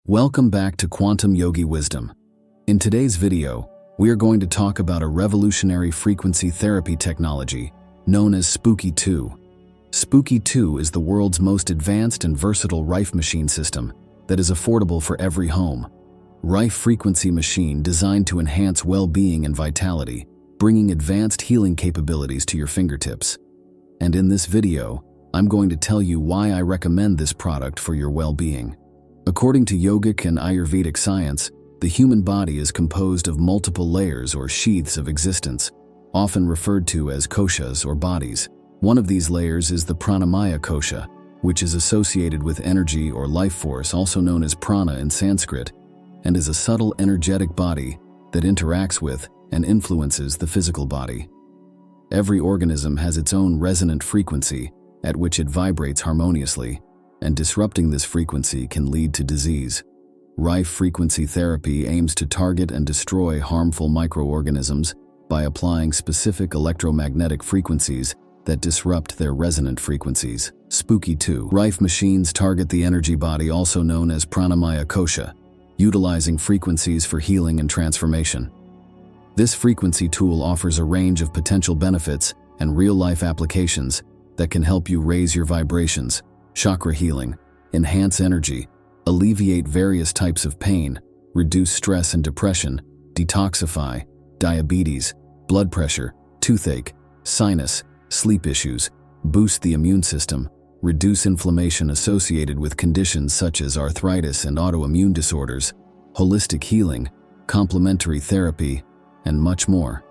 Welcome back to Quantum Yogi Wisdom. In today's video, we are going to talk about a revolutionary frequency therapy technology known as Spooky2. Spooky2 is the world's most advanced and versatile Rife machine system that is affordable for every home. Rife frequency machine designed to enhance well-being and vitality, bringing advanced healing capabilities to your fingertips. And in this video, I'm going to tell you why I recommend this product for your well-being. According to yogic and Ayurvedic science, the human body is composed of multiple layers or sheaths of existence, often referred to as koshas or bodies. One of these layers is the pranamaya kosha, which is associated with energy or life force, also known as prana in Sanskrit, and is a subtle energetic body that interacts with and influences the physical body. Every organism has its own resonant frequency at which it vibrates harmoniously, and disrupting this frequency can lead to disease. Rife frequency therapy aims to target and destroy harmful microorganisms by applying specific electromagnetic frequencies that disrupt their resonant frequencies. Spooky2 Rife machines target the energy body, also known as pranamaya kosha, utilizing frequencies for healing and transformation. This frequency tool offers a range of potential benefits and real-life applications that can help you raise your vibrations, chakra healing, enhance energy, alleviate various types of pain, reduce stress and depression, detoxify, diabetes, blood pressure, toothache, sinus, sleep issues, boost the immune system, reduce inflammation associated with conditions such as arthritis and autoimmune disorders, holistic healing, complementary therapy, and much more.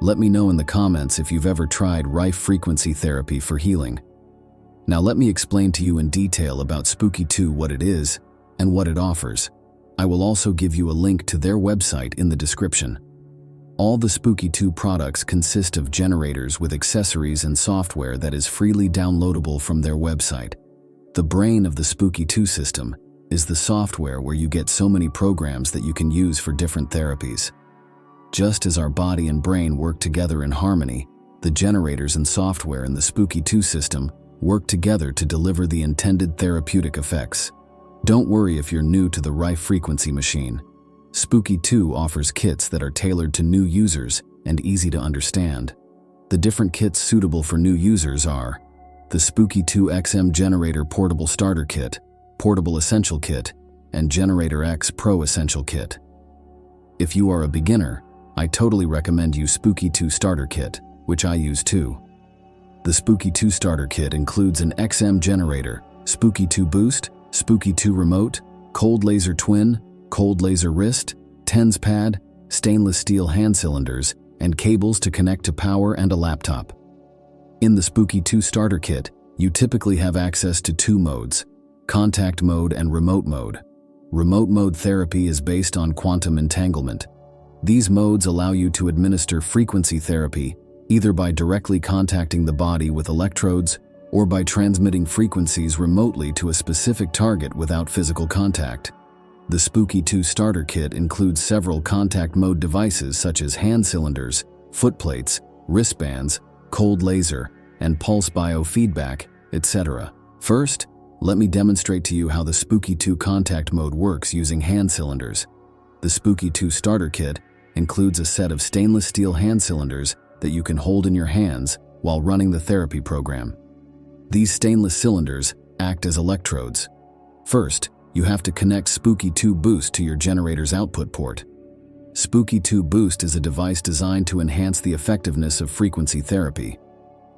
Let me know in the comments if you've ever tried Rife frequency therapy for healing. Now let me explain to you in detail about Spooky2, what it is and what it offers. I will also give you a link to their website in the description. All the Spooky2 products consist of generators with accessories and software that is freely downloadable from their website. The brain of the Spooky2 system is the software where you get so many programs that you can use for different therapies. Just as our body and brain work together in harmony, the generators and software in the Spooky2 system work together to deliver the intended therapeutic effects. Don't worry if you're new to the Rife frequency machine. Spooky2 offers kits that are tailored to new users and easy to understand. The different kits suitable for new users are the Spooky2 XM Generator Portable Starter Kit, Portable Essential Kit, and Generator X Pro Essential Kit. If you are a beginner, I totally recommend you Spooky2 Starter Kit, which I use too. The Spooky2 Starter Kit includes an XM generator, Spooky2 Boost, Spooky2 Remote, Cold Laser Twin, Cold Laser Wrist, Tens Pad, stainless steel hand cylinders, and cables to connect to power and a laptop. In the Spooky2 Starter Kit, you typically have access to two modes: contact mode and remote mode. Remote mode therapy is based on quantum entanglement. These modes allow you to administer frequency therapy either by directly contacting the body with electrodes or by transmitting frequencies remotely to a specific target without physical contact. The Spooky2 Starter Kit includes several contact mode devices such as hand cylinders, foot plates, wristbands, cold laser, and pulse biofeedback, etc. First, let me demonstrate to you how the Spooky2 contact mode works using hand cylinders. The Spooky2 Starter Kit includes a set of stainless steel hand cylinders that you can hold in your hands while running the therapy program. These stainless cylinders act as electrodes. First, you have to connect Spooky2 Boost to your generator's output port. Spooky2 Boost is a device designed to enhance the effectiveness of frequency therapy.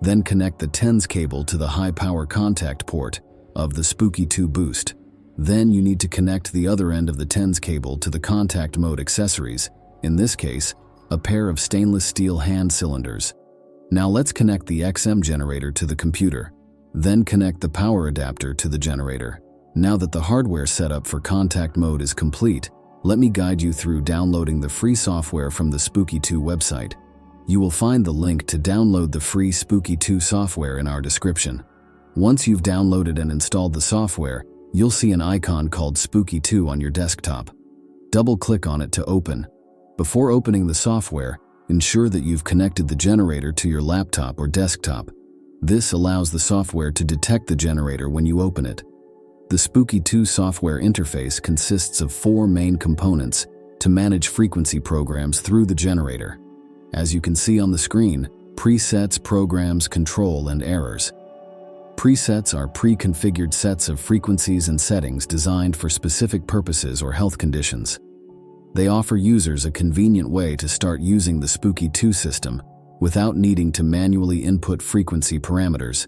Then connect the TENS cable to the high-power contact port of the Spooky2 Boost. Then you need to connect the other end of the TENS cable to the contact mode accessories, in this case, a pair of stainless steel hand cylinders. Now let's connect the XM generator to the computer. Then connect the power adapter to the generator. Now that the hardware setup for contact mode is complete, let me guide you through downloading the free software from the Spooky2 website. You will find the link to download the free Spooky2 software in our description. Once you've downloaded and installed the software, you'll see an icon called Spooky2 on your desktop. Double-click on it to open. Before opening the software, ensure that you've connected the generator to your laptop or desktop. This allows the software to detect the generator when you open it. The Spooky2 software interface consists of 4 main components to manage frequency programs through the generator. As you can see on the screen, presets, programs, control, and errors. Presets are pre-configured sets of frequencies and settings designed for specific purposes or health conditions. They offer users a convenient way to start using the Spooky2 system without needing to manually input frequency parameters.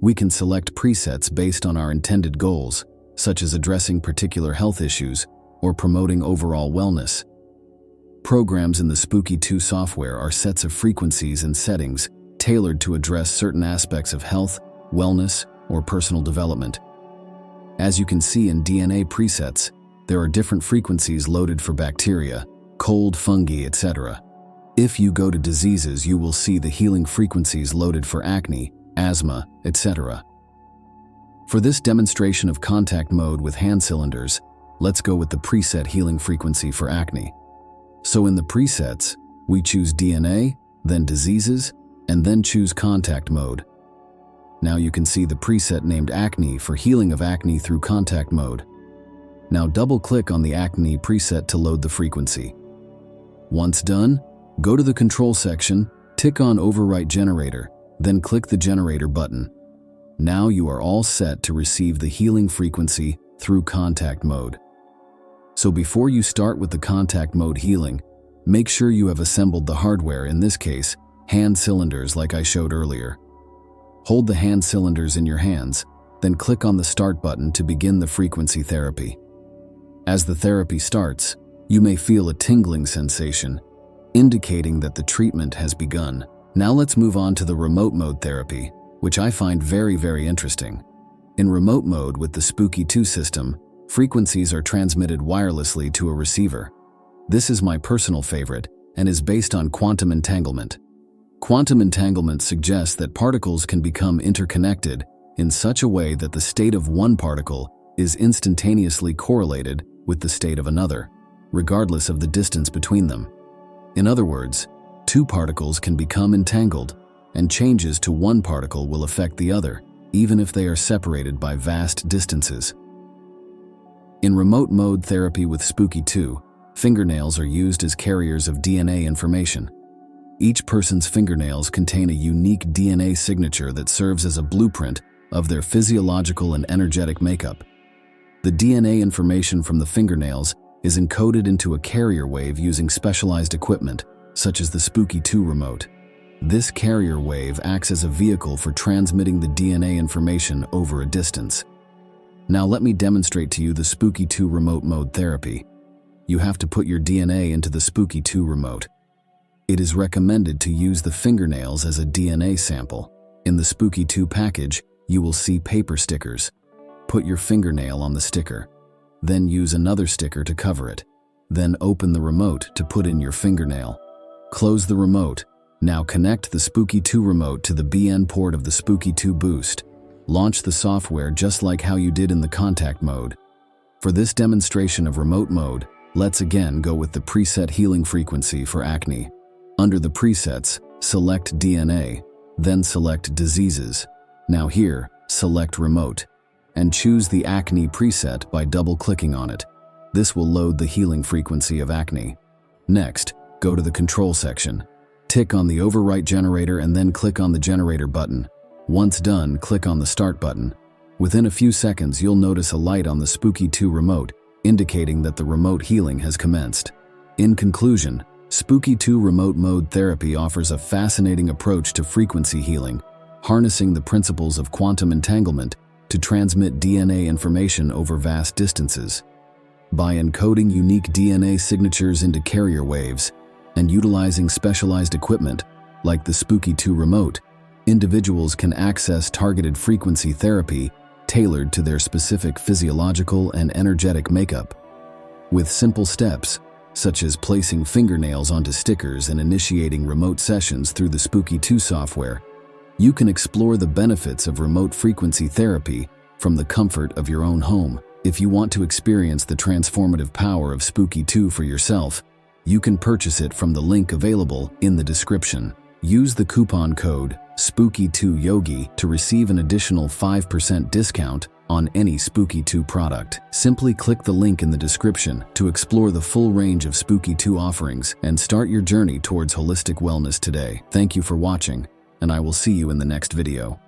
We can select presets based on our intended goals, such as addressing particular health issues or promoting overall wellness. Programs in the Spooky2 software are sets of frequencies and settings tailored to address certain aspects of health, wellness, or personal development. As you can see in DNA presets, there are different frequencies loaded for bacteria, cold, fungi, etc. If you go to diseases, you will see the healing frequencies loaded for acne, asthma, etc. For this demonstration of contact mode with hand cylinders, let's go with the preset healing frequency for acne. So in the presets, we choose DNA, then diseases, and then choose contact mode. Now you can see the preset named acne for healing of acne through contact mode. Now double-click on the acne preset to load the frequency. Once done, go to the control section, tick on Overwrite Generator, then click the Generator button. Now you are all set to receive the healing frequency through contact mode. So before you start with the contact mode healing, make sure you have assembled the hardware, in this case, hand cylinders like I showed earlier. Hold the hand cylinders in your hands, then click on the Start button to begin the frequency therapy. As the therapy starts, you may feel a tingling sensation, indicating that the treatment has begun. Now let's move on to the remote mode therapy, which I find very interesting. In remote mode with the Spooky2 system, frequencies are transmitted wirelessly to a receiver. This is my personal favorite and is based on quantum entanglement. Quantum entanglement suggests that particles can become interconnected in such a way that the state of one particle is instantaneously correlated with the state of another, regardless of the distance between them. In other words, 2 particles can become entangled, and changes to one particle will affect the other, even if they are separated by vast distances. In remote mode therapy with Spooky2, fingernails are used as carriers of DNA information. Each person's fingernails contain a unique DNA signature that serves as a blueprint of their physiological and energetic makeup. The DNA information from the fingernails is encoded into a carrier wave using specialized equipment, such as the Spooky2 remote. This carrier wave acts as a vehicle for transmitting the DNA information over a distance. Now let me demonstrate to you the Spooky2 remote mode therapy. You have to put your DNA into the Spooky2 remote. It is recommended to use the fingernails as a DNA sample. In the Spooky2 package, you will see paper stickers. Put your fingernail on the sticker. Then use another sticker to cover it. Then open the remote to put in your fingernail. Close the remote. Now connect the Spooky2 remote to the BN port of the Spooky2 Boost. Launch the software just like how you did in the contact mode. For this demonstration of remote mode, let's again go with the preset healing frequency for acne. Under the presets, select DNA, then select diseases. Now here, select remote, and choose the acne preset by double-clicking on it. This will load the healing frequency of acne. Next, go to the control section. Tick on the Overwrite Generator and then click on the Generator button. Once done, click on the Start button. Within a few seconds, you'll notice a light on the Spooky2 remote, indicating that the remote healing has commenced. In conclusion, Spooky2 remote mode therapy offers a fascinating approach to frequency healing, harnessing the principles of quantum entanglement to transmit DNA information over vast distances. By encoding unique DNA signatures into carrier waves and utilizing specialized equipment like the Spooky2 remote, individuals can access targeted frequency therapy tailored to their specific physiological and energetic makeup. With simple steps, such as placing fingernails onto stickers and initiating remote sessions through the Spooky2 software, you can explore the benefits of remote frequency therapy from the comfort of your own home. If you want to experience the transformative power of Spooky2 for yourself, you can purchase it from the link available in the description. Use the coupon code Spooky2Yogi to receive an additional 5% discount on any Spooky2 product. Simply click the link in the description to explore the full range of Spooky2 offerings and start your journey towards holistic wellness today. Thank you for watching, and I will see you in the next video.